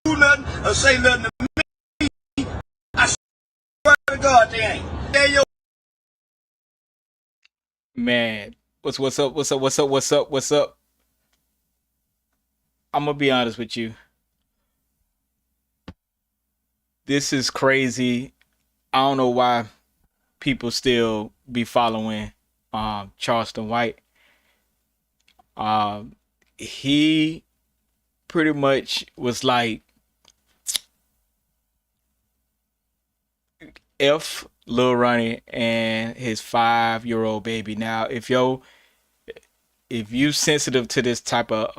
do nothing or say nothing to me, I swear to God they ain't. Yayo. Man, what's up? I'm gonna be honest with you. This is crazy. I don't know why people still be following Charleston White. Um he pretty much was like F Lil Ronnie and his 5-year-old baby. Now, if you sensitive to this type of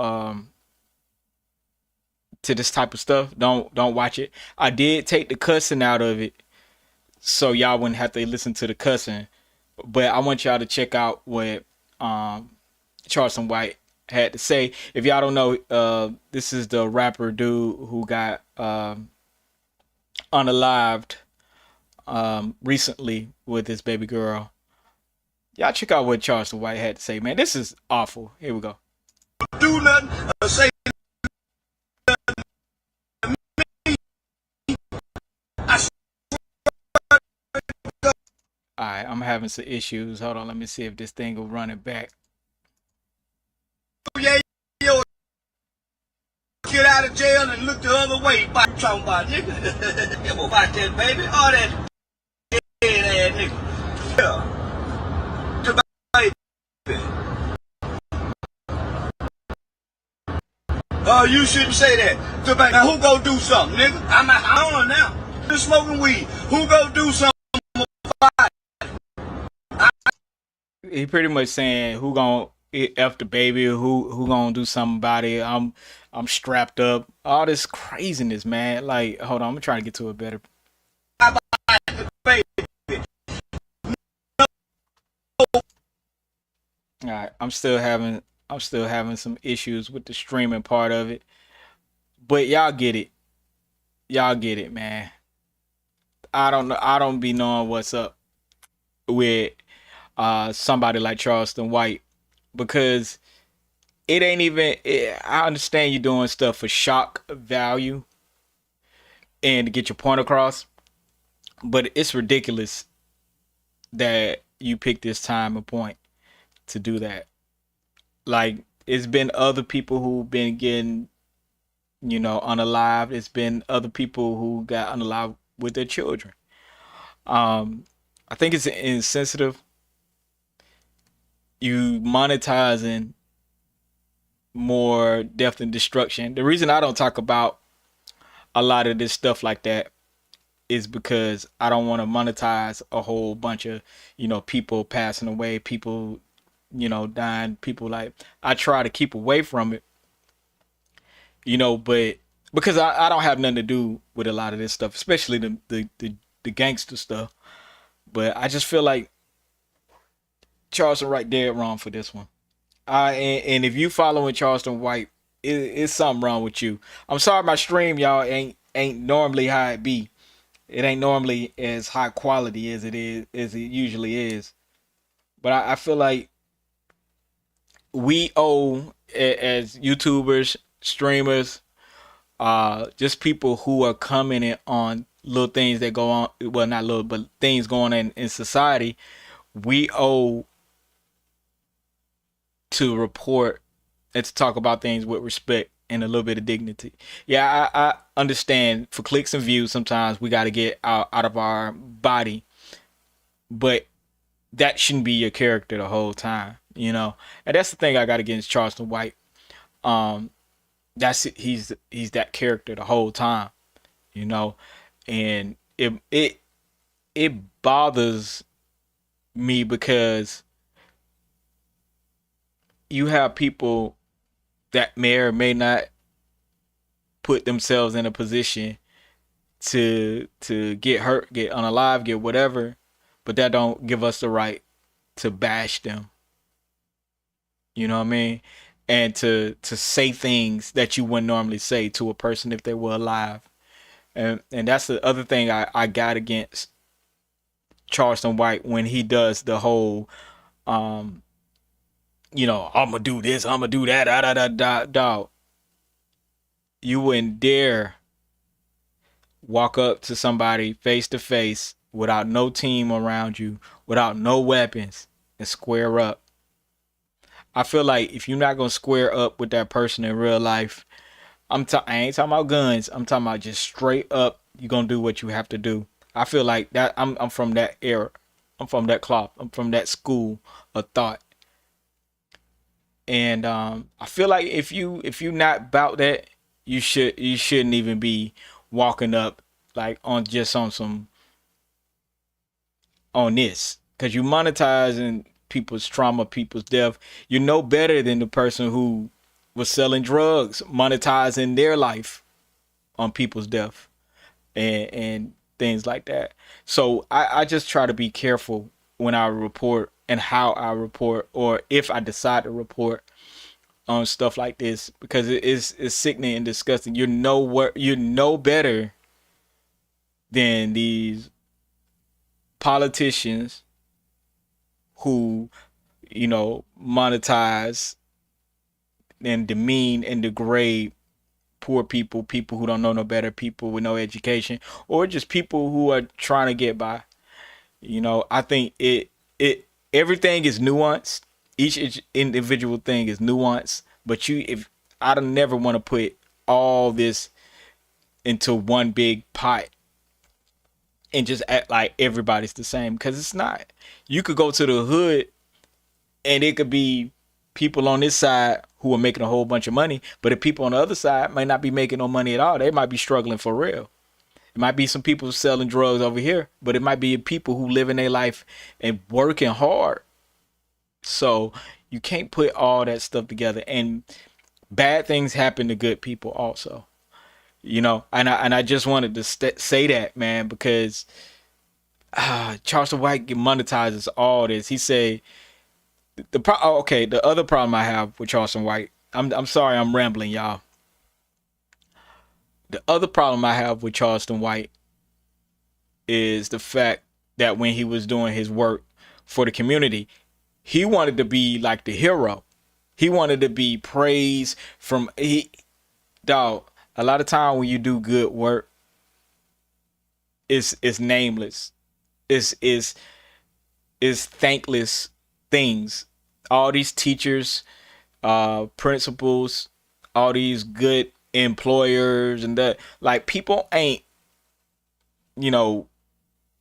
stuff, don't watch it. I did take the cussing out of it, so y'all wouldn't have to listen to the cussing. But I want y'all to check out what Charleston White had to say. If y'all don't know, this is the rapper dude who got unalived recently with his baby girl. Y'all check out what Charleston White had to say, man. This is awful. Here we go. Do nothing or say Alright, I'm having some issues. Hold on, let me see if this thing will run it back. Yayo get out of jail and look the other way. What you talking about, nigga? Come on, about that, baby. All that dead ass nigga. Yeah. Oh, you shouldn't say that. Now who go do something, nigga? I'm at home now. Just smoking weed. Who go do something? He pretty much saying who gonna f the baby, who gonna do something about it. I'm strapped up. All this craziness, man. Like, hold on, I'm trying to get to it better. All right, I'm still having some issues with the streaming part of it, but y'all get it. Y'all get it, man. I don't know. I don't be knowing what's up with somebody like Charleston White because it ain't even. I understand you doing stuff for shock value and to get your point across, but it's ridiculous that you pick this time and point to do that. Like, it's been other people who've been getting, unalive. It's been other people who got unalive with their children. Um, I think it's insensitive. You monetizing more death and destruction. The reason I don't talk about a lot of this stuff like that is because I don't want to monetize a whole bunch of, people passing away, people, dying, people like I try to keep away from it, but because I don't have nothing to do with a lot of this stuff, especially the gangster stuff. But I just feel like Charleston White dead wrong for this one. And if you following Charleston White, it's something wrong with you. I'm sorry my stream, y'all, ain't normally how it be. It ain't normally as high quality as it usually is. But I feel like we owe as YouTubers, streamers, just people who are commenting on little things that go on, well, not little, but things going on in society, we owe to report and to talk about things with respect and a little bit of dignity. Yeah, I understand for clicks and views sometimes we got to get out of our body, but that shouldn't be your character the whole time, and that's the thing I got against Charleston White. um that's it. He's that character the whole time, you know and it bothers me because you have people that may or may not put themselves in a position to get hurt, get unalive, get whatever, but that don't give us the right to bash them. You know what I mean? And to say things that you wouldn't normally say to a person if they were alive. And that's the other thing I got against Charleston White when he does the whole um I'm gonna do this, I'm gonna do that, da da da da. Dog, you wouldn't dare. walk up to somebody face to face without no team around you, without no weapons, and square up. I feel like if you're not gonna square up with that person in real life, I ain't talking about guns. I'm talking about just straight up. You gonna do what you have to do. I feel like that. I'm from that era. I'm from that cloth. I'm from that school of thought. And I feel like if you not about that, you shouldn't even be walking up like on just on some on this, because you monetizing people's trauma, people's death. You're no better than the person who was selling drugs, monetizing their life on people's death and things like that. So I just try to be careful when I report and how I report, or if I decide to report on stuff like this, because it's sickening and disgusting. You're no better than these politicians who, monetize and demean and degrade poor people, people who don't know no better, people with no education, or just people who are trying to get by. I think it everything is nuanced. Each individual thing is nuanced, but if I don't never want to put all this into one big pot and just act like everybody's the same, because it's not. You could go to the hood and it could be people on this side who are making a whole bunch of money, but the people on the other side might not be making no money at all. They might be struggling for real. It might be some people selling drugs over here, but it might be people who live in their life and working hard. So you can't put all that stuff together. And bad things happen to good people also. And I just wanted to say that, man, because Charleston White monetizes all this. He said the other problem I have with Charleston White. I'm sorry, I'm rambling, y'all. The other problem I have with Charleston White is the fact that when he was doing his work for the community, he wanted to be like the hero. He wanted to be praised from dog. A lot of time when you do good work, it's nameless. It's thankless things. All these teachers, principals, all these good employers, and that, like, people ain't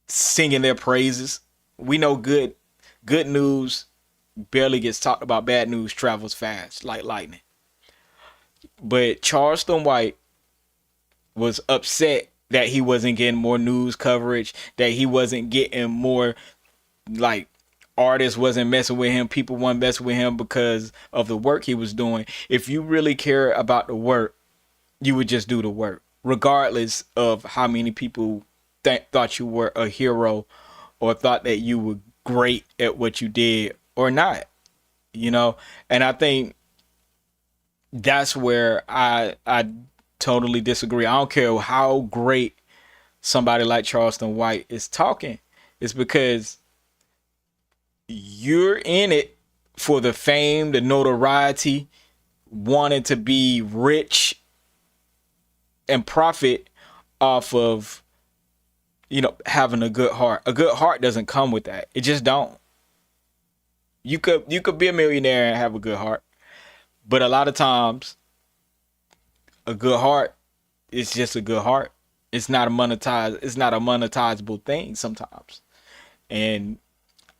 singing their praises. We know good news barely gets talked about. Bad news travels fast like lightning. But Charleston White was upset that he wasn't getting more news coverage, that he wasn't getting more, like, artists wasn't messing with him, people weren't messing with him because of the work he was doing. If you really care about the work, you would just do the work, regardless of how many people thought you were a hero or thought that you were great at what you did or not. And I think that's where I totally disagree. I don't care how great somebody like Charleston White is talking. It's because you're in it for the fame, the notoriety, wanting to be rich and profit off of, having a good heart. A good heart doesn't come with that. It just don't. You could be a millionaire and have a good heart, but a lot of times a good heart is just a good heart. It's not a monetizable thing sometimes. And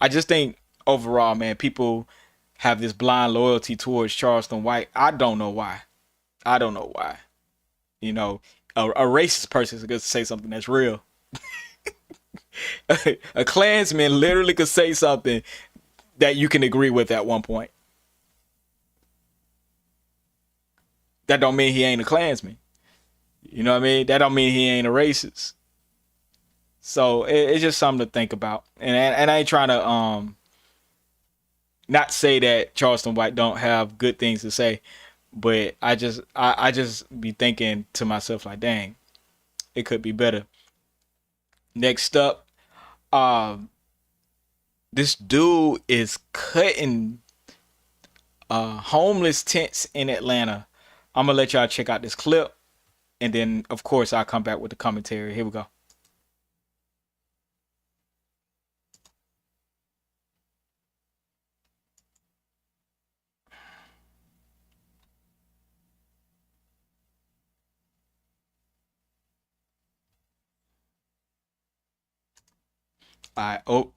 I just think overall, man, people have this blind loyalty towards Charleston White. I don't know why. A racist person is going to say something that's real. A Klansman literally could say something that you can agree with at one point. That don't mean he ain't a Klansman. You know what I mean? That don't mean he ain't a racist. So it's just something to think about. And I ain't trying to not say that Charleston White don't have good things to say, but I just be thinking to myself like, dang, it could be better. Next up, this dude is cutting homeless tents in Atlanta. I'm gonna let y'all check out this clip. and then of course I'll come back with the commentary. Here we go. All right. Oh,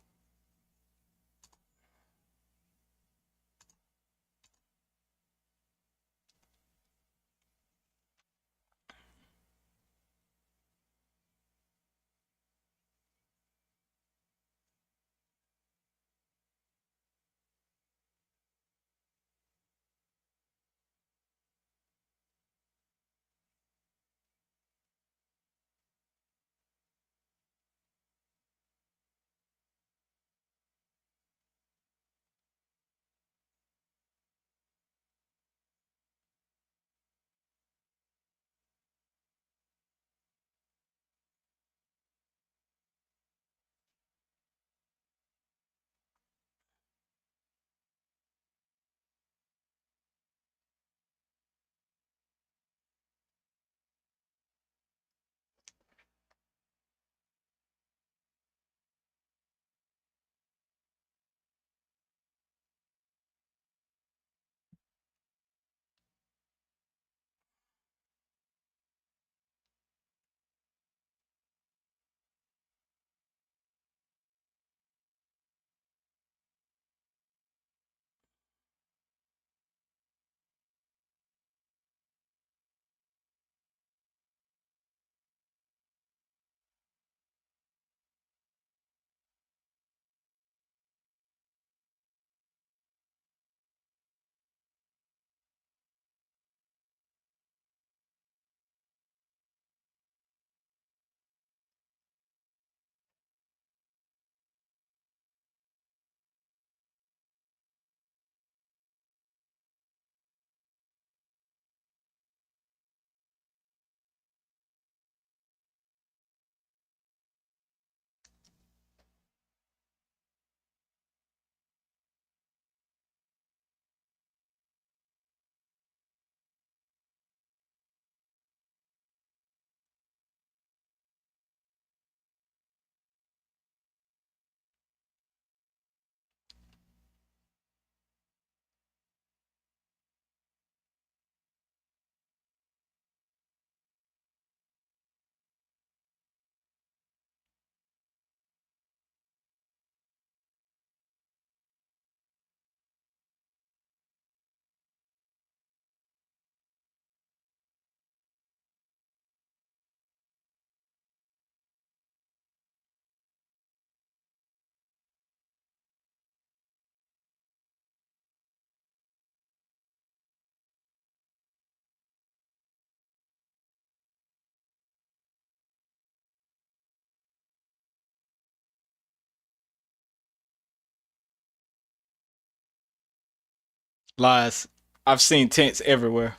lies. I've seen tents everywhere.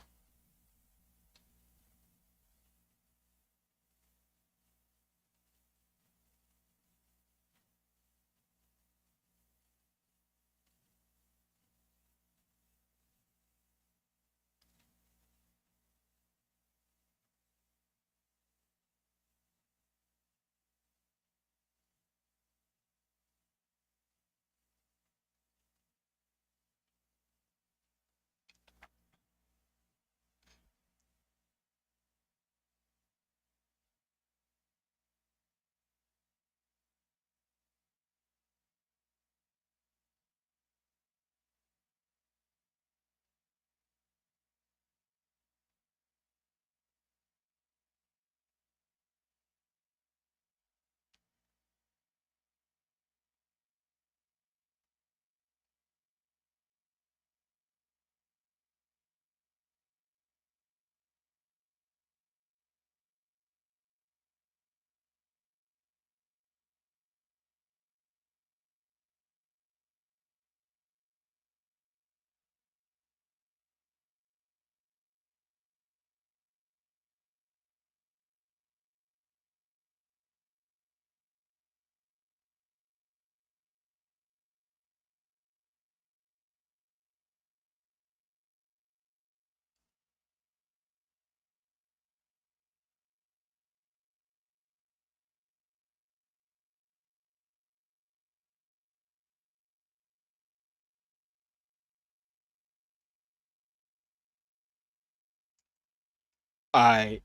I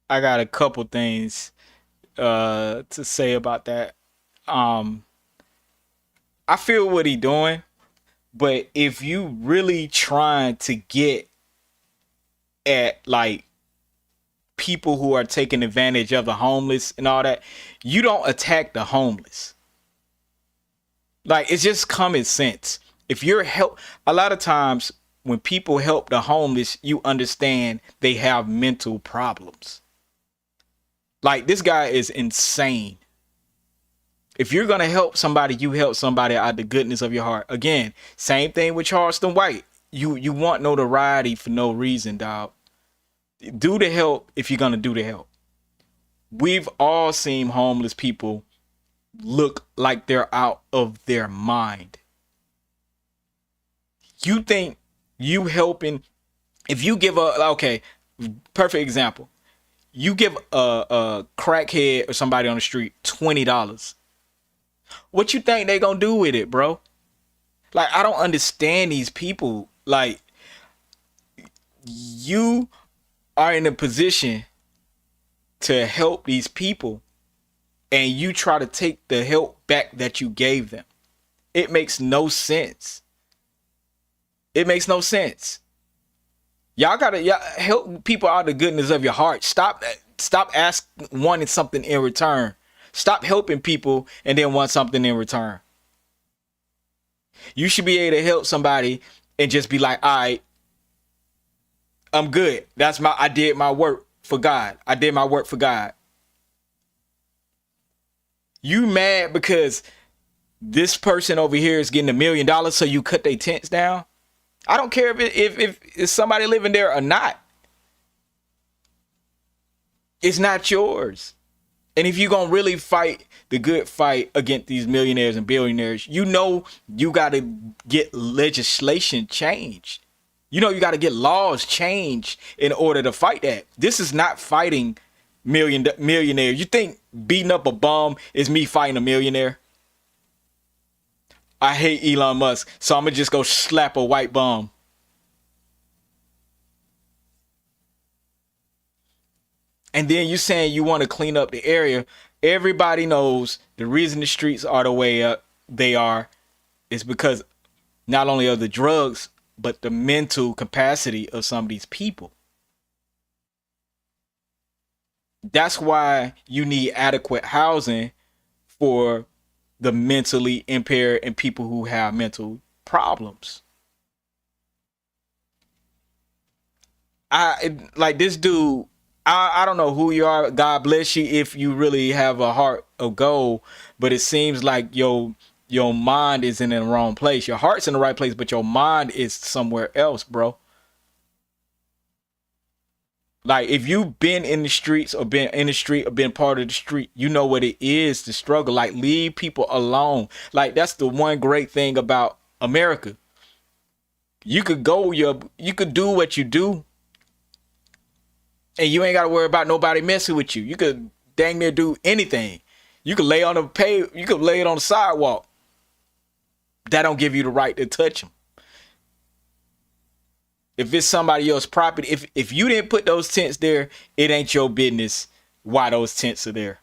got a couple things to say about that. Um I feel what he doing, but if you really trying to get at like people who are taking advantage of the homeless and all that, you don't attack the homeless. Like it's just common sense. If you're help, a lot of times when people help the homeless, you understand they have mental problems. Like this guy is insane. If you're gonna help somebody, you help somebody out of the goodness of your heart. Again, same thing with Charleston White. You want notoriety for no reason, dog. Do the help if you're gonna do the help. We've all seen homeless people look like they're out of their mind. You think you helping if you give a okay, perfect example. You give a crackhead or somebody on the street $20. What you think they gonna do with it, bro? Like I don't understand these people. Like you are in a position to help these people and you try to take the help back that you gave them. It makes no sense. It makes no sense. Y'all help people out of the goodness of your heart. Stop wanting something in return. Stop helping people and then want something in return. You should be able to help somebody and just be like, all right, I'm good. I did my work for God. I did my work for God. You mad because this person over here is getting $1 million, so you cut their tents down? I don't care if it's somebody living there or not. It's not yours. And if you're going to really fight the good fight against these millionaires and billionaires, you know you got to get legislation changed. You know you got to get laws changed in order to fight that. This is not fighting millionaires. You think beating up a bum is me fighting a millionaire? I hate Elon Musk, so I'm going to just go slap a white bum. And then you saying you want to clean up the area. Everybody knows the reason the streets are the way they are is because not only of the drugs, but the mental capacity of some of these people. That's why you need adequate housing for the mentally impaired and people who have mental problems. Like this dude, I don't know who you are. God bless you if you really have a heart of gold, but it seems like your mind is in the wrong place. Your heart's in the right place, but your mind is somewhere else, bro. Like if you've been in the streets or been in the street or been part of the street, you know what it is to struggle. Like leave people alone. Like that's the one great thing about America. You could do what you do, and you ain't got to worry about nobody messing with you. You could dang near do anything. You could lay on you could lay it on the sidewalk. That don't give you the right to touch them. If it's somebody else's property, if you didn't put those tents there, it ain't your business why those tents are there.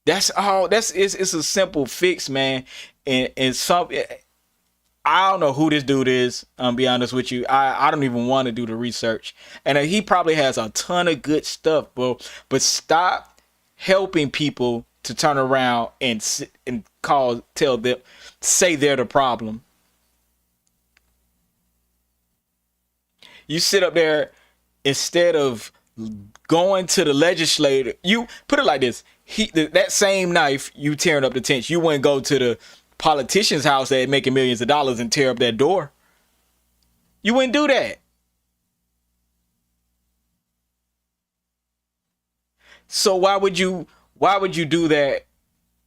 That's all. It's a simple fix, man. And some I don't know who this dude is. I'm be honest with you. I don't even want to do the research. And he probably has a ton of good stuff, bro. But stop helping people to turn around and say they're the problem. You sit up there instead of going to the legislator. You put it like this: that same knife you tearing up the tents. You wouldn't go to the politician's house that making millions of dollars and tear up that door. You wouldn't do that. So why would you do that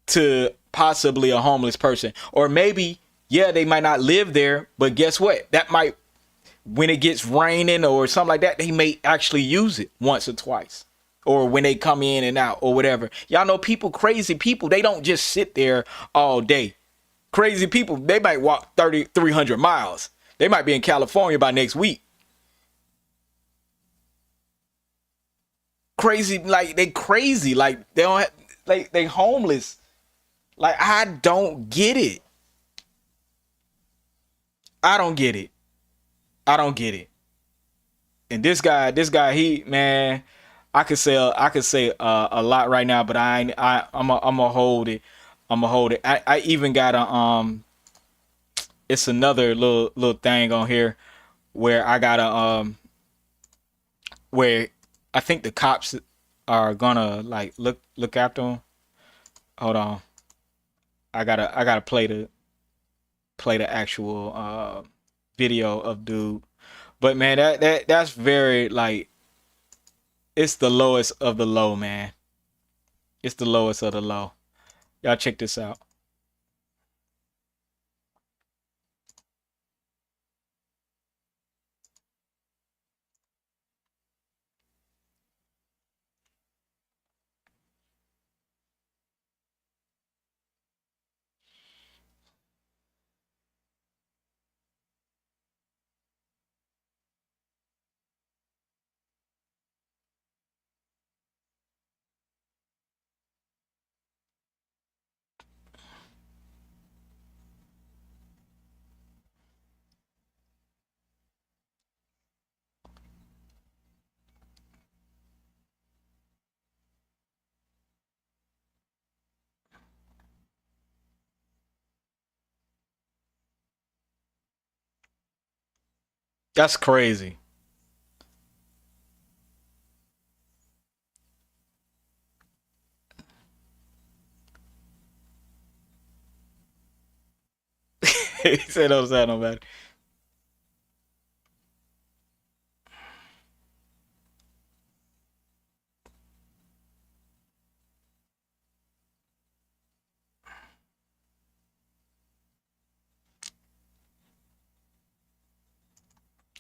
to possibly a homeless person? Or maybe, yeah, they might not live there, but guess what? That might, when it gets raining or something like that, they may actually use it once or twice. Or when they come in and out or whatever. Y'all know crazy people, they don't just sit there all day. Crazy people, they might walk 300 miles. They might be in California by next week. crazy. Like they crazy. Like they don't have, like they homeless. Like I don't get it. I don't get it. I don't get it. And this guy, he man, I could say a lot right now, but I'm gonna hold it. I'm gonna hold it. I even got a it's another little thing on here where I got a where I think the cops are gonna like look after him. Hold on, I gotta play the actual video of dude. But man, that's very like it's the lowest of the low, man. It's the lowest of the low. Y'all check this out. That's crazy. He said don't sound nobody.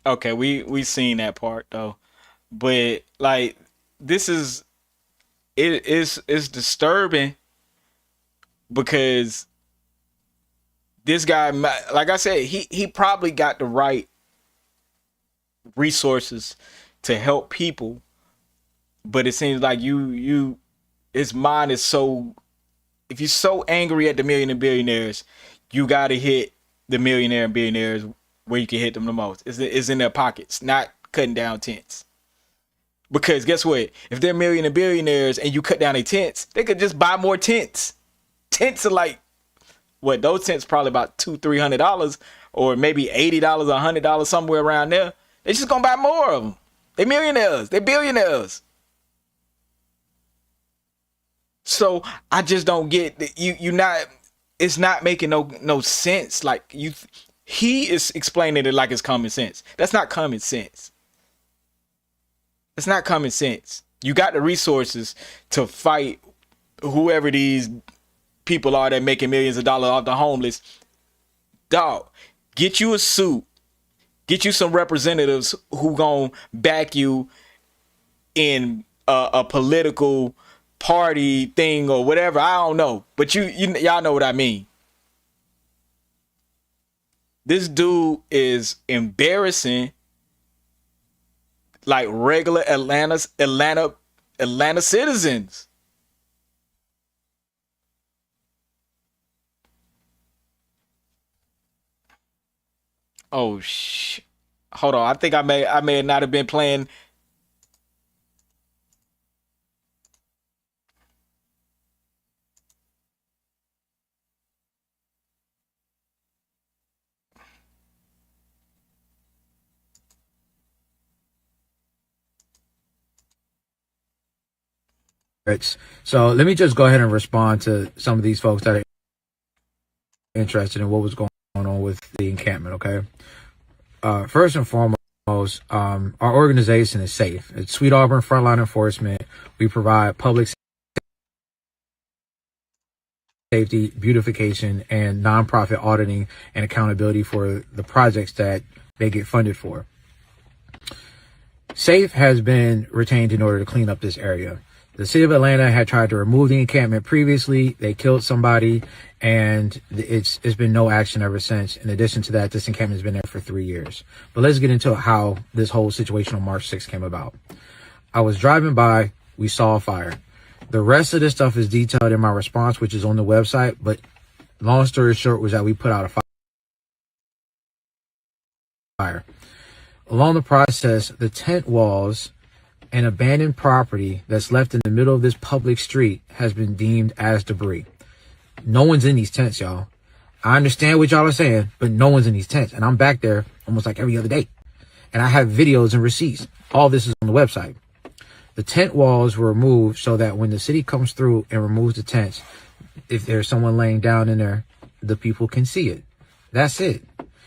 Okay, we seen that part though. But like this is it's disturbing because this guy, like I said, he probably got the right resources to help people, but it seems like you his mind is so, if you're so angry at the million and billionaires, you got to hit the millionaire and billionaires where you can hit them the most. Is in their pockets, not cutting down tents. Because guess what? If they're million and billionaires and you cut down their tents, they could just buy more tents. Tents are like what? Those tents probably about $200-300 or maybe $80 or $100 somewhere around there. They just gonna buy more of them. They millionaires. They billionaires. So I just don't get that you not. It's not making no sense. Like he is explaining it like it's common sense. That's not common sense. It's not common sense. You got the resources to fight whoever these people are that making millions of dollars off the homeless. Dog, get you a suit. Get you some representatives who gonna back you in a political party thing or whatever. I don't know, but y'all know what I mean. This dude is embarrassing like regular Atlanta citizens. Oh hold on. I think I may not have been playing. So let me just go ahead and respond to some of these folks that are interested in what was going on with the encampment. Okay. First and foremost, our organization is safe. It's Sweet Auburn Frontline Enforcement. We provide public safety, beautification, and nonprofit auditing and accountability for the projects that they get funded for. SAFE has been retained in order to clean up this area. The city of Atlanta had tried to remove the encampment previously. They killed somebody, and it's been no action ever since. In addition to that, this encampment has been there for 3 years. But let's get into how this whole situation on March 6th came about. I was driving by We saw a fire. The rest of this stuff is detailed in my response, which is on the website. But long story short was that we put out a fire. Along the process, the tent walls and abandoned property that's left in the middle of this public street has been deemed as debris. No one's in these tents, y'all. I understand what y'all are saying, but no one's in these tents. And I'm back there almost like every other day. And I have videos and receipts. All this is on the website. The tent walls were removed so that when the city comes through and removes the tents, if there's someone laying down in there, the people can see it. That's it.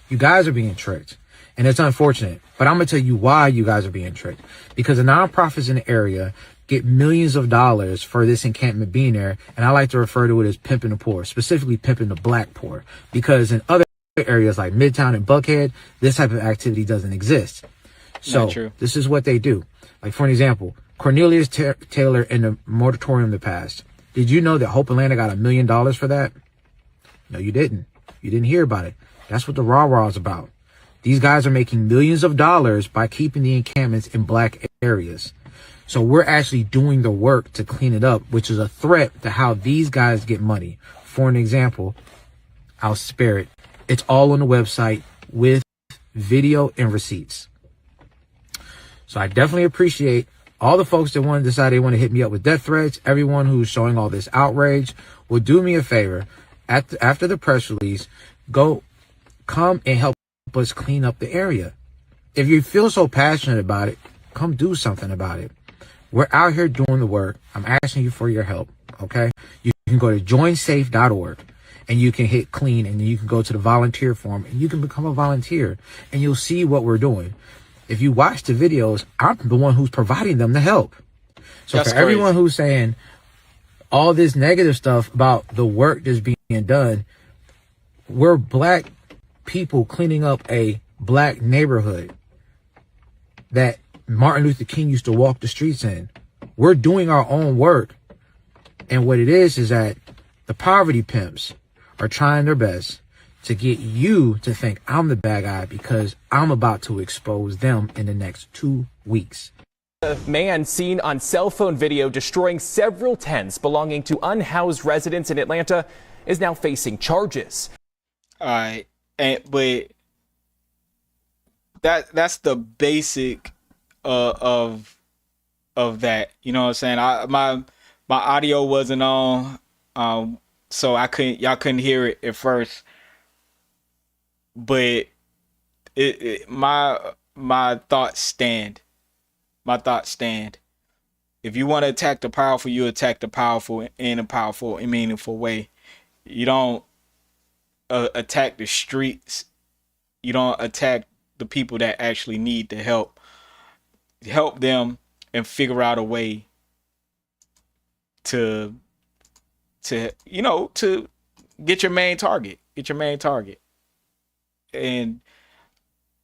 You guys are being tricked. And it's unfortunate. But I'm going to tell you why you guys are being tricked. Because the nonprofits in the area get millions of dollars for this encampment being there. And I like to refer to it as pimping the poor, specifically pimping the black poor. Because in other areas like Midtown and Buckhead, this type of activity doesn't exist. So this is what they do. Like, for an example, Cornelius Taylor in the moratorium that passed. Did you know that Hope Atlanta got $1 million for that? No, you didn't. You didn't hear about it. That's what the rah-rah is about. These guys are making millions of dollars by keeping the encampments in black areas. So we're actually doing the work to clean it up, which is a threat to how these guys get money. For an example, I'll spare it. It's all on the website with video and receipts. So I definitely appreciate all the folks that want to decide they want to hit me up with death threats. Everyone who's showing all this outrage will do me a favor. After the press release, come and help us clean up the area. If you feel so passionate about it, come do something about it. We're out here doing the work. I'm asking you for your help. Okay. You can go to joinsafe.org and you can hit clean, and then you can go to the volunteer form and you can become a volunteer and you'll see what we're doing. If you watch the videos, I'm the one who's providing them the help. So that's for crazy. Everyone who's saying all this negative stuff about the work that's being done, we're black people cleaning up a black neighborhood that Martin Luther King used to walk the streets in. We're doing our own work. And what it is that the poverty pimps are trying their best to get you to think I'm the bad guy because I'm about to expose them in the next 2 weeks. A man seen on cell phone video destroying several tents belonging to unhoused residents in Atlanta is now facing charges. All right. But that's the basic of that. You know what I'm saying? My audio wasn't on, so y'all couldn't hear it at first. But my thoughts stand. My thoughts stand. If you want to attack the powerful, you attack the powerful in a powerful and meaningful way. You don't attack the streets. You don't attack the people that actually need the help. Help them and figure out a way to get your main target. Get your main target. And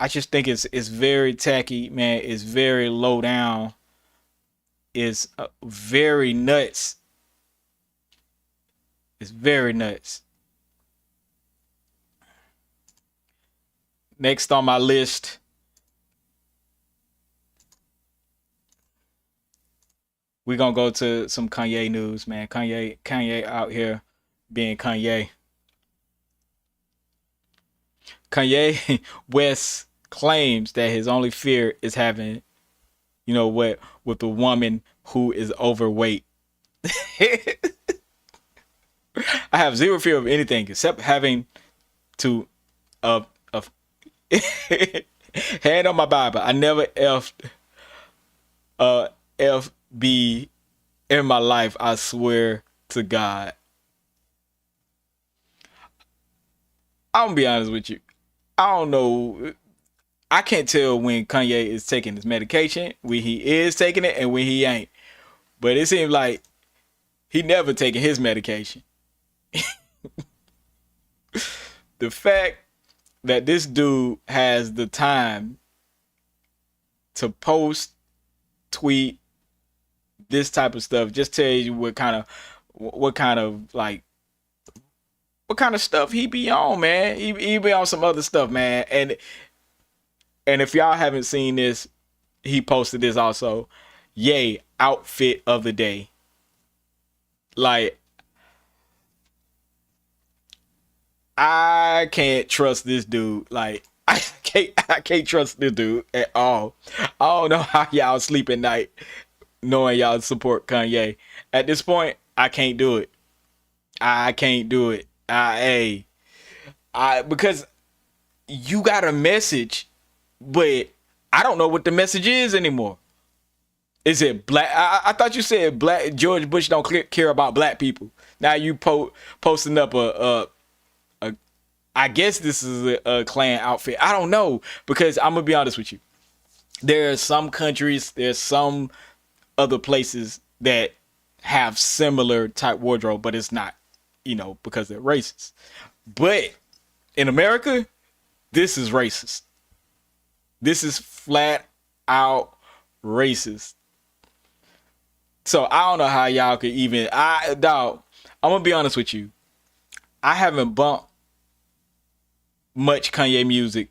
I just think it's very tacky, man. It's very low down. It's very nuts. It's very nuts. Next on my list, we're gonna go to some Kanye news, man. Kanye out here being Kanye. Kanye West claims that his only fear is having, with a woman who is overweight. I have zero fear of anything except having to hand on my Bible. I never FB in my life. I swear to God. I'm gonna be honest with you. I don't know. I can't tell when Kanye is taking his medication, when he is taking it, and when he ain't. But it seems like he never taking his medication. The fact that this dude has the time to post, tweet this type of stuff just tells you what kind of stuff he be on, man. He be on some other stuff, man. And if y'all haven't seen this, he posted this also. Ye outfit of the day. Like, I can't trust this dude. Like, I can't trust this dude at all. I don't know how y'all sleep at night knowing y'all support Kanye. At this point, I can't do it. I can't do it. Because you got a message, but I don't know what the message is anymore. Is it black? I thought you said black George Bush don't care about black people. Now you posting up a I guess this is a Klan outfit. I don't know, because I'm gonna be honest with you. There are some countries, there's some other places that have similar type wardrobe, but it's not, because they're racist. But in America, this is racist. This is flat out racist. So I don't know how y'all could even. I'm gonna be honest with you. I haven't bumped much Kanye music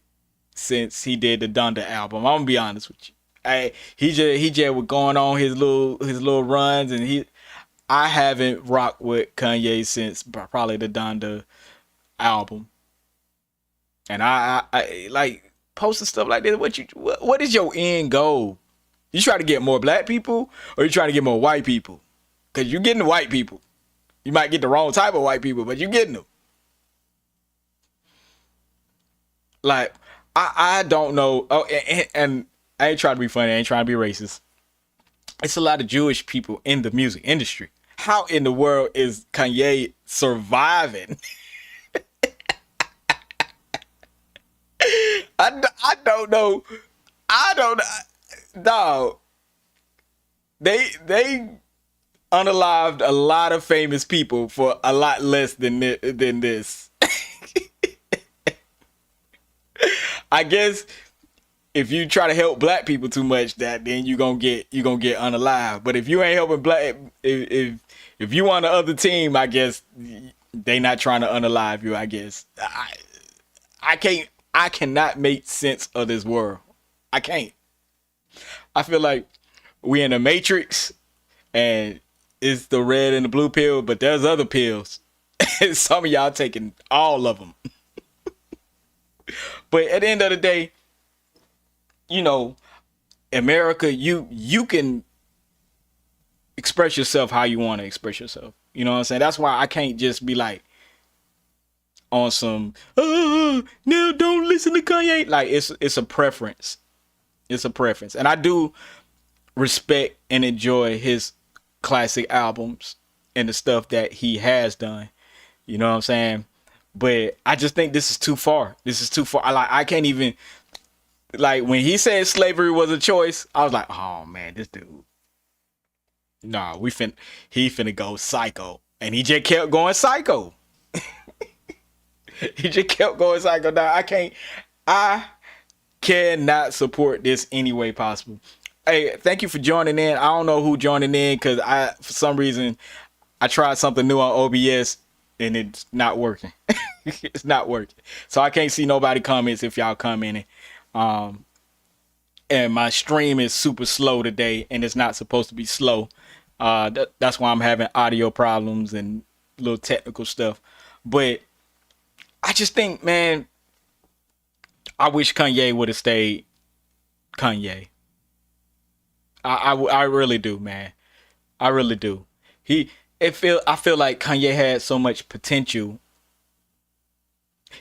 since he did the Donda album. I'm gonna be honest with you. He just was going on his little runs, and I haven't rocked with Kanye since probably the Donda album. And I like posting stuff like this. What is your end goal? You try to get more black people, or you trying to get more white people? Because you're getting the white people. You might get the wrong type of white people, but you're getting them. Like, I don't know. Oh, and I ain't trying to be funny. I ain't trying to be racist. It's a lot of Jewish people in the music industry. How in the world is Kanye surviving? I don't know. Dog. They unalived a lot of famous people for a lot less than this. I guess if you try to help black people too much, then you gonna get unalived. But if you ain't helping black, if you on the other team, I guess they not trying to unalive you. I guess I cannot make sense of this world. I can't. I feel like we in the Matrix, and it's the red and the blue pill, but there's other pills. Some of y'all taking all of them. But at the end of the day, America, you can express yourself how you want to express yourself. You know what I'm saying? That's why I can't just be like on some, no, don't listen to Kanye. Like, it's a preference. It's a preference. And I do respect and enjoy his classic albums and the stuff that he has done. You know what I'm saying? But I just think this is too far. This is too far. I can't even, like, when he said slavery was a choice, I was like, oh man, this dude. Nah, he finna go psycho. And he just kept going psycho. He just kept going psycho. Now I cannot support this any way possible. Hey, thank you for joining in. I don't know who joining in, because for some reason I tried something new on OBS and it's not working. It's not working. So I can't see nobody comments if y'all commenting. And my stream is super slow today, and it's not supposed to be slow. That's why I'm having audio problems and little technical stuff. But I just think, man, I wish Kanye would have stayed Kanye. I really do, man. I really do. I feel like Kanye had so much potential.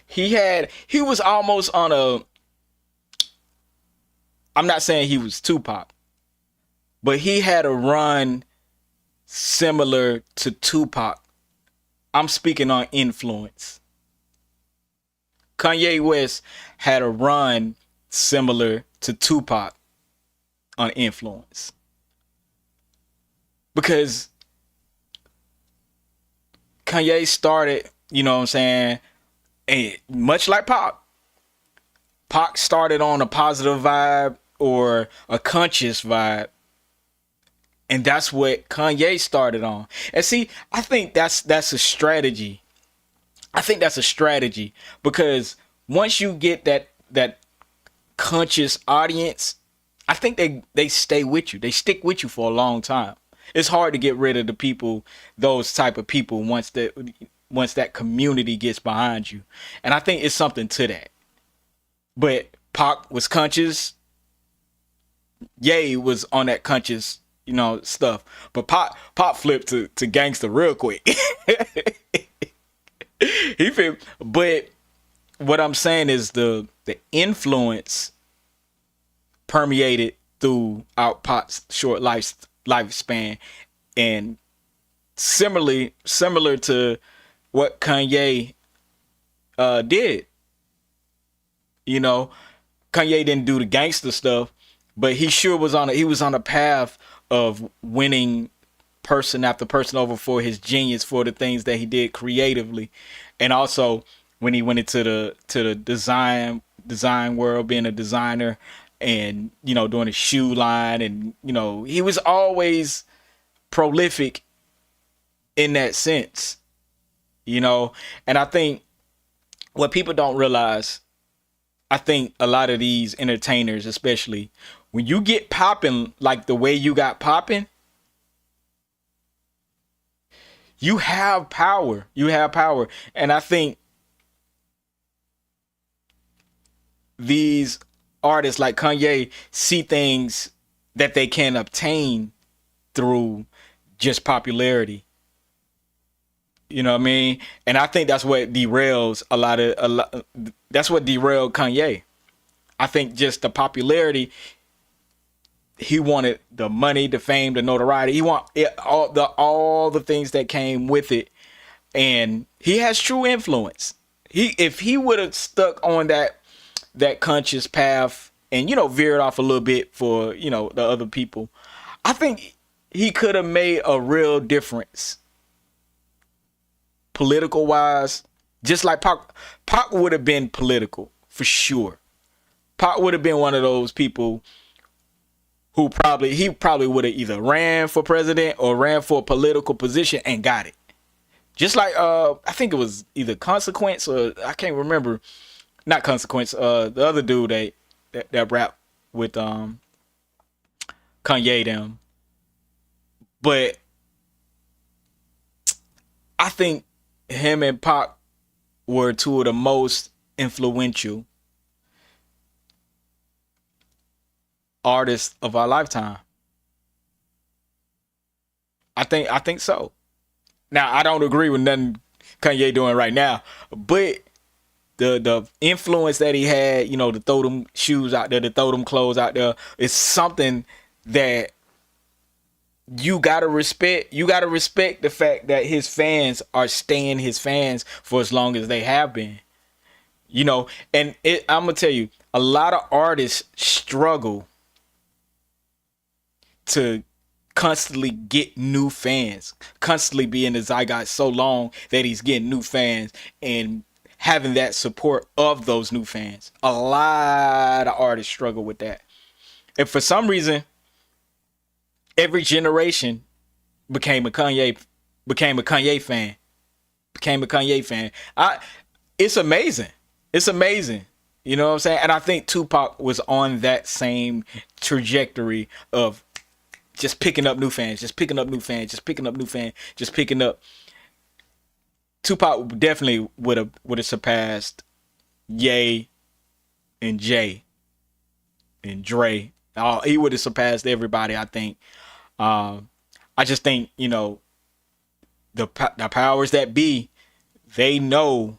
He was almost on a, I'm not saying he was Tupac, but he had a run similar to Tupac. I'm speaking on influence. Kanye West had a run similar to Tupac on influence. Because Kanye started, you know what I'm saying, and much like Pac started on a positive vibe or a conscious vibe. And that's what Kanye started on. And see, I think that's a strategy. I think that's a strategy, because once you get that conscious audience, I think they stay with you. They stick with you for a long time. It's hard to get rid of the people, those type of people, once that community gets behind you. And I think it's something to that. But Pac was conscious. Ye was on that conscious, stuff. But Pac flipped to gangster real quick. But what I'm saying is the influence permeated throughout Pac's short lifespan, and similar to what Kanye did. Kanye didn't do the gangster stuff, but he sure was on a path of winning person after person over for his genius, for the things that he did creatively. And also when he went into the design world, being a designer, and doing a shoe line, and he was always prolific in that sense. And I think what people don't realize, I think a lot of these entertainers, especially when you get popping like the way you got popping, you have power. And I think these artists like Kanye see things that they can obtain through just popularity. You know what I mean? And I think that's what derails that's what derailed Kanye. I think just the popularity. He wanted the money, the fame, the notoriety. He want all the things that came with it. And he has true influence. If he would have stuck on that conscious path and veered off a little bit for the other people, I think he could have made a real difference political wise. Just like Pac would have been political for sure. Pac would have been one of those people who he probably would have either ran for president or ran for a political position and got it. Just like I think it was either Consequence, or I can't remember. Not Consequence. The other dude that rap with Kanye them. But I think him and Pac were two of the most influential artists of our lifetime. I think so. Now, I don't agree with nothing Kanye doing right now, but the influence that he had, to throw them shoes out there, to throw them clothes out there, is something that you gotta respect. You gotta respect the fact that his fans are staying his fans for as long as they have been. And I'm gonna tell you, a lot of artists struggle to constantly get new fans, constantly be in the zeitgeist so long that he's getting new fans and having that support of those new fans. A lot of artists struggle with that. And for some reason, every generation became a Kanye fan. It's amazing. It's amazing. You know what I'm saying? And I think Tupac was on that same trajectory of just picking up new fans, Tupac definitely would have surpassed Ye and Jay and Dre. He would have surpassed everybody, I think. I just think, the powers that be, they know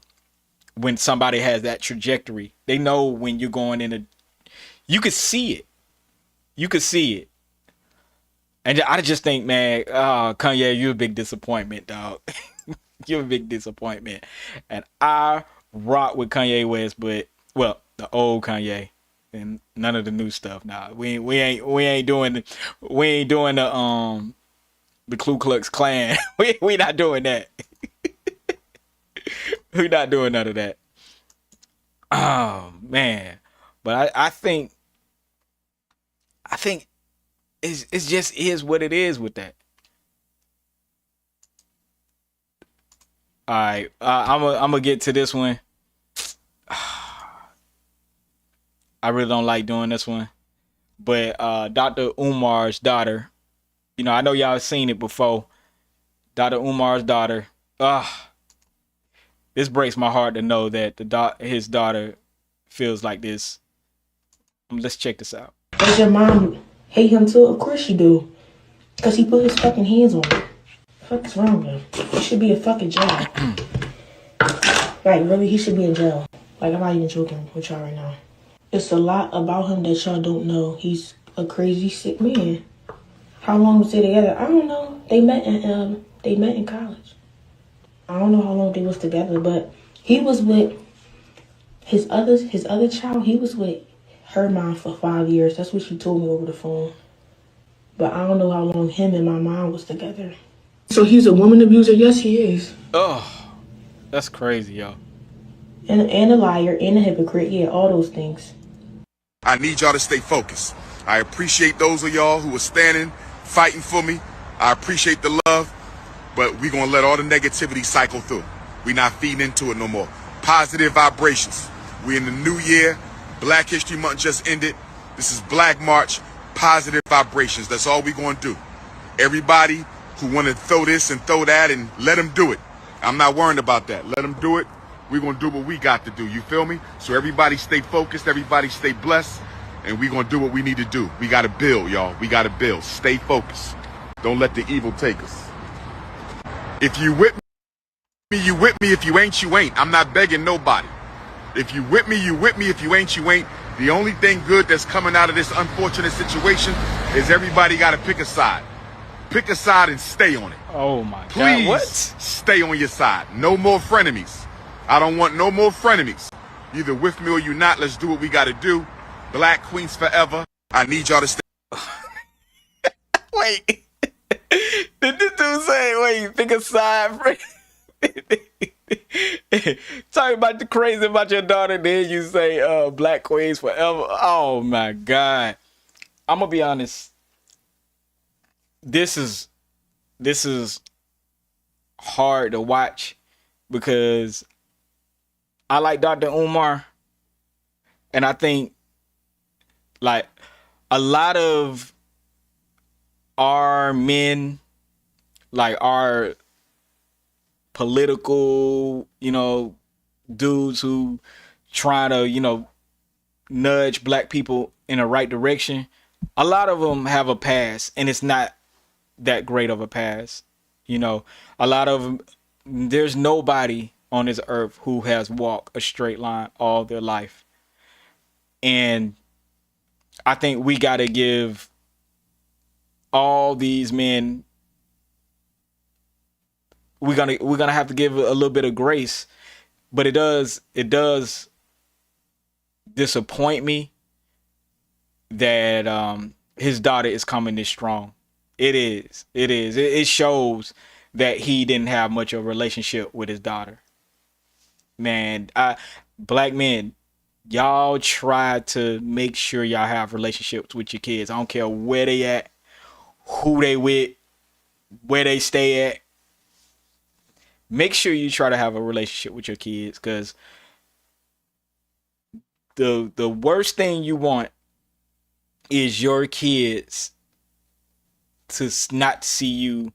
when somebody has that trajectory. They know when you're going you could see it. And I just think, man, Kanye, you're a big disappointment, dog. You're a big disappointment. And I rock with Kanye West, but the old Kanye and none of the new stuff. Nah, we ain't doing the Ku Klux Klan. we not doing that. We're not doing none of that. Oh man. But I think it's just is what it is with that. All right, I'm gonna get to this one. I really don't like doing this one. but Dr. Umar's daughter, you know, I know y'all seen it before. Dr. Umar's daughter. This breaks my heart to know that his daughter feels like this. Let's check this out. Does your mom hate him too? Of course she do. Because he put his fucking hands on her. The fuck is wrong with him? He should be in fucking jail. Like, really, he should be in jail. Like, I'm not even joking with y'all right now. It's a lot about him that y'all don't know. He's a crazy, sick man. How long was they together? I don't know. They met in college. I don't know how long they was together, but he was with his other child. He was with her mom for 5 years. That's what she told me over the phone. But I don't know how long him and my mom was together. So he's a woman abuser? Yes, he is. Oh, that's crazy, yo. And a liar and a hypocrite. Yeah, all those things. I need y'all to stay focused. I appreciate those of y'all who are standing, fighting for me. I appreciate the love, but we're going to let all the negativity cycle through. We're not feeding into it no more. Positive vibrations. We're in the new year. Black History Month just ended. This is Black March. Positive vibrations. That's all we're going to do. Everybody who want to throw this and throw that, and let them do it. I'm not worried about that. Let them do it. We're going to do what we got to do. You feel me? So everybody stay focused. Everybody stay blessed. And we're going to do what we need to do. We got to build, y'all. We got to build. Stay focused. Don't let the evil take us. If you with me, you with me. If you ain't, you ain't. I'm not begging nobody. If you with me, you with me. If you ain't, you ain't. The only thing good that's coming out of this unfortunate situation is everybody got to pick a side. Pick a side and stay on it. Oh my God. Please What? stay on your side. No more frenemies. I don't want no more frenemies. Either with me or you not. Let's do what we got to do. Black Queens forever. I need y'all to stay. Wait. Did this dude say, wait, pick a side? Talking about the crazy about your daughter, then you say Black Queens forever. Oh my God. I'm gonna be honest. This is hard to watch because I like Dr. Umar, and I think like a lot of our men, like our political, dudes who try to, nudge black people in the right direction, a lot of them have a past, and it's not that great of a past. A lot of them, there's nobody on this earth who has walked a straight line all their life. And I think we got to give all these men, we're gonna have to give a little bit of grace. But it does disappoint me that his daughter is coming this strong. It shows that he didn't have much of a relationship with his daughter. Man, black men, y'all try to make sure y'all have relationships with your kids. I don't care where they at, who they with, where they stay at. Make sure you try to have a relationship with your kids, because the worst thing you want is your kids to not see you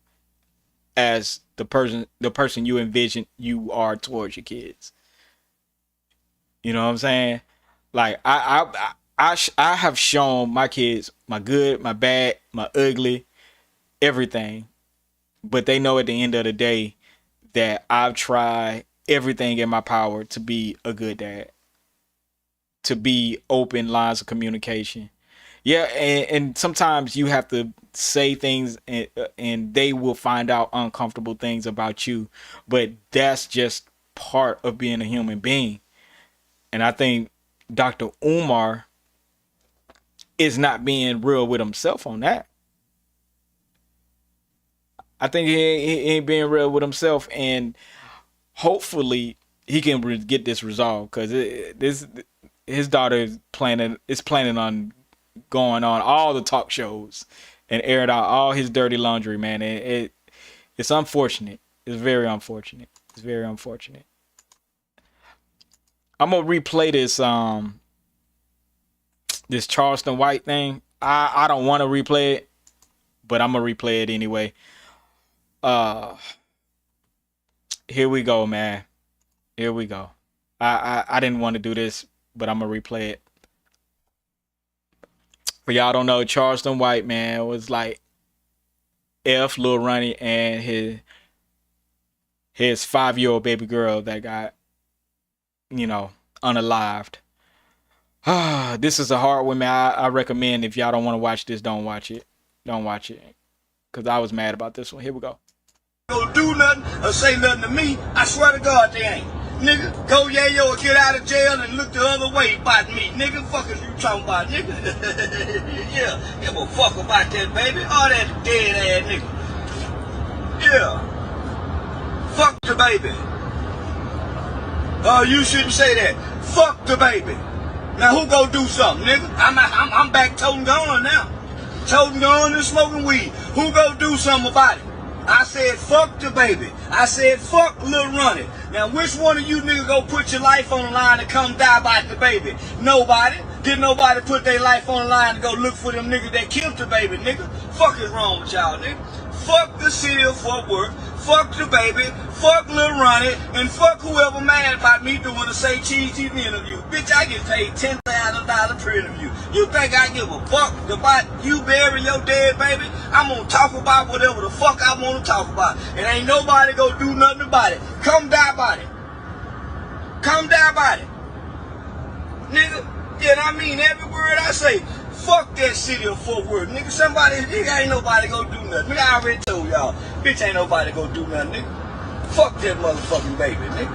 as the person you envision you are towards your kids. You know what I'm saying? Like I have shown my kids my good, my bad, my ugly, everything. But they know at the end of the day that I've tried everything in my power to be a good dad, to be open lines of communication. Yeah, and sometimes you have to say things and they will find out uncomfortable things about you. But that's just part of being a human being. And I think Dr. Umar is not being real with himself on that. I think he ain't being real with himself, and hopefully he can get this resolved, because his daughter is planning on going on all the talk shows and aired out all his dirty laundry, man. It's unfortunate. It's very unfortunate. It's very unfortunate. I'm gonna replay this Charleston White thing. I don't want to replay it, but I'm gonna replay it anyway. Here we go, man. Here we go. I didn't want to do this, but I'm gonna replay it. For y'all don't know, Charleston White, man, was like F Lil Ronnie and his 5-year-old baby girl that got, you know, unalived. This is a hard one, man. I recommend if y'all don't want to watch this, don't watch it. Don't watch it. Because I was mad about this one. Here we go. Go do nothing or say nothing to me, I swear to God they ain't. Nigga, go Yayo or get out of jail and look the other way about me. Nigga, fuck is you talking about, nigga? Yeah, give a fuck about that, baby. All that dead ass nigga. Yeah. Fuck the baby. Oh, you shouldn't say that. Fuck the baby. Now who go do something, nigga? I'm back toting gun now. Toting gun and smoking weed. Who go do something about it? I said fuck the baby. I said fuck Lil Ronnie. Now which one of you niggas go put your life on the line and come die by the baby? Nobody. Did nobody put their life on the line to go look for them niggas that killed the baby, nigga? Fuck is wrong with y'all, nigga? Fuck the city of Fort Worth. Fuck the baby. Fuck Lil Ronnie. And fuck whoever mad about me doing a Say Cheese TV interview. Bitch, I get paid $10,000 per interview. You think I give a fuck about you burying your dead baby? I'm gonna talk about whatever the fuck I wanna talk about. And ain't nobody gonna do nothing about it. Come die about it. Come die about it. Nigga, yeah, I mean every word I say. Fuck that city of Fort Worth. Nigga, nigga, ain't nobody gonna do nothing. Nigga, I already told y'all. Bitch, ain't nobody gonna do nothing, nigga. Fuck that motherfucking baby, nigga.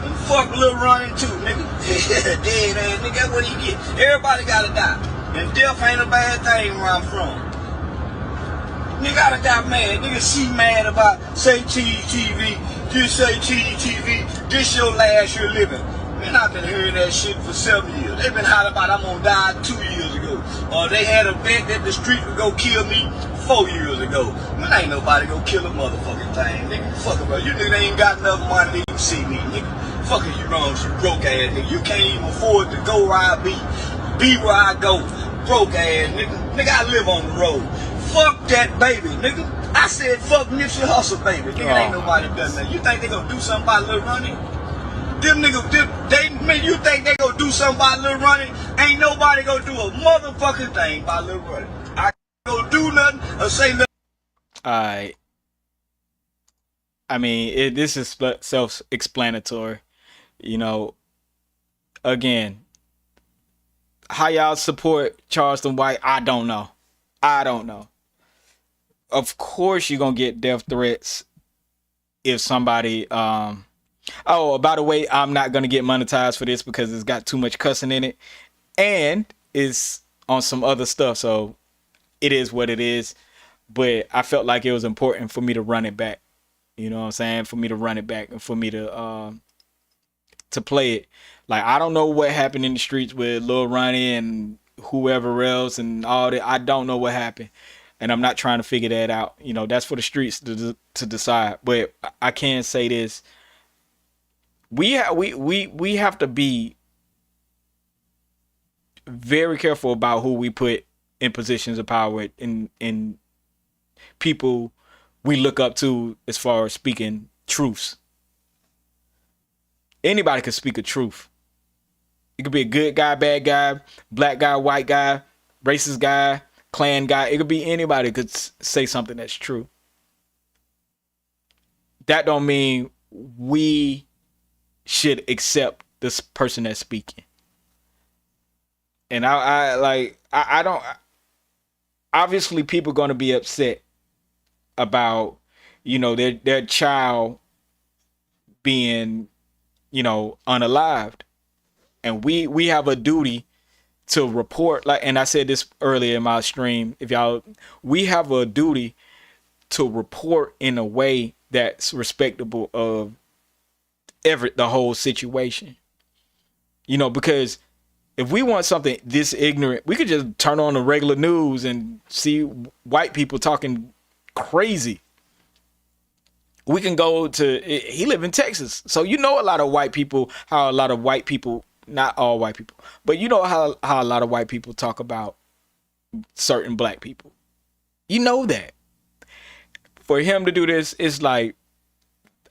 And fuck Lil Ronnie too, nigga. Dead ass, nigga, that's what he get. Everybody gotta die. And death ain't a bad thing where I'm from. Nigga, I done got mad. Nigga, she mad about Say Cheese TV. This Say Cheese TV. This your last year living. Man, I've been hearing that shit for 7 years. They've been hollering about I'm gonna die 2 years ago. Or they had a bet that the street would go kill me 4 years ago. Man, ain't nobody gonna kill a motherfucking thing, nigga. Fuck about you niggas ain't got enough money to even see me, nigga. Fuck is you wrong, you broke ass nigga. You can't even afford to go where I be where I go. Broke ass nigga. Nigga, I live on the road. Fuck that baby, nigga. I said fuck Nipsey Hussle, baby. Nigga, ain't nobody done that. You think they gonna do something about Lil Ronnie? Them niggas, you think they gonna do something about Lil Ronnie? Ain't nobody gonna do a motherfucking thing by Lil Ronnie. I go do nothing or say nothing. Alright. I mean, this is self-explanatory. You know, again, how y'all support Charleston White, I don't know. Of course you're gonna get death threats if somebody oh, by the way, I'm not gonna get monetized for this because it's got too much cussing in it and it's on some other stuff, so it is what it is. But I felt like it was important for me to run it back. You know what I'm saying? For me to run it back and for me to play it. Like, I don't know what happened in the streets with Lil Ronnie and whoever else and all that. I don't know what happened. And I'm not trying to figure that out. You know, that's for the streets to decide. But I can say this. We have to be very careful about who we put in positions of power in people we look up to as far as speaking truths. Anybody can speak a truth. It could be a good guy, bad guy, black guy, white guy, racist guy, Klan guy. It could be anybody could say something that's true. That don't mean we should accept this person that's speaking. And I don't, obviously people going to be upset about, you know, their child being, you know, unalived. And we have a duty to report, like, and I said this earlier in my stream, we have a duty to report in a way that's respectable of the whole situation. You know, because if we want something this ignorant, we could just turn on the regular news and see white people talking crazy. We can go to, he live in Texas, so you know a lot of white people, not all white people, but you know how a lot of white people talk about certain black people. You know that. For him to do this, it's like,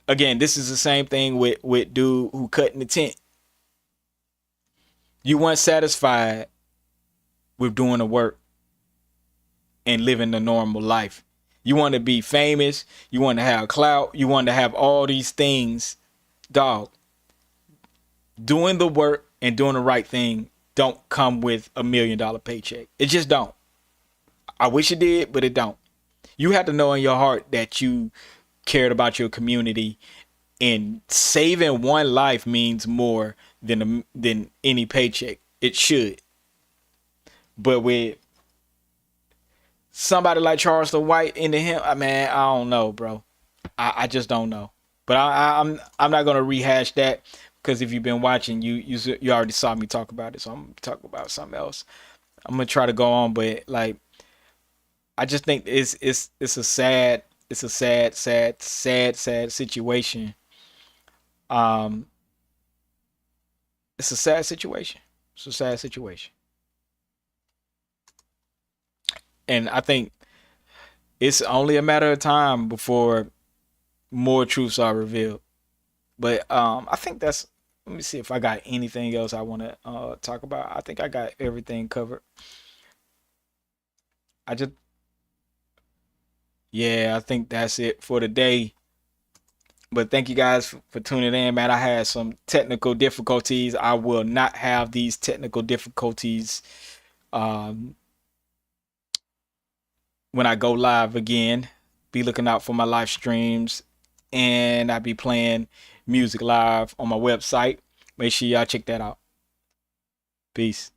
again, this is the same thing with dude who cut in the tent. You weren't satisfied with doing the work and living the normal life. You want to be famous. You want to have clout. You want to have all these things. Dog, doing the work and doing the right thing don't come with $1 million paycheck. It just don't. I wish it did, but it don't. You have to know in your heart that you cared about your community, and saving one life means more than any paycheck. It should. But with somebody like Charleston White into him, man, I don't know, bro. I just don't know. But I'm not gonna rehash that, because if you've been watching, you already saw me talk about it. So I'm gonna talk about something else. I'm gonna try to go on, but like, I just think it's a sad situation. It's a sad situation. It's a sad situation. And I think it's only a matter of time before more truths are revealed. But I think that's, let me see if I got anything else I want to talk about. I think I got everything covered. Yeah, I think that's it for today. But thank you guys for tuning in, man. I had some technical difficulties. I will not have these technical difficulties when I go live again. Be looking out for my live streams, and I'll be playing music live on my website. Make sure y'all check that out. Peace.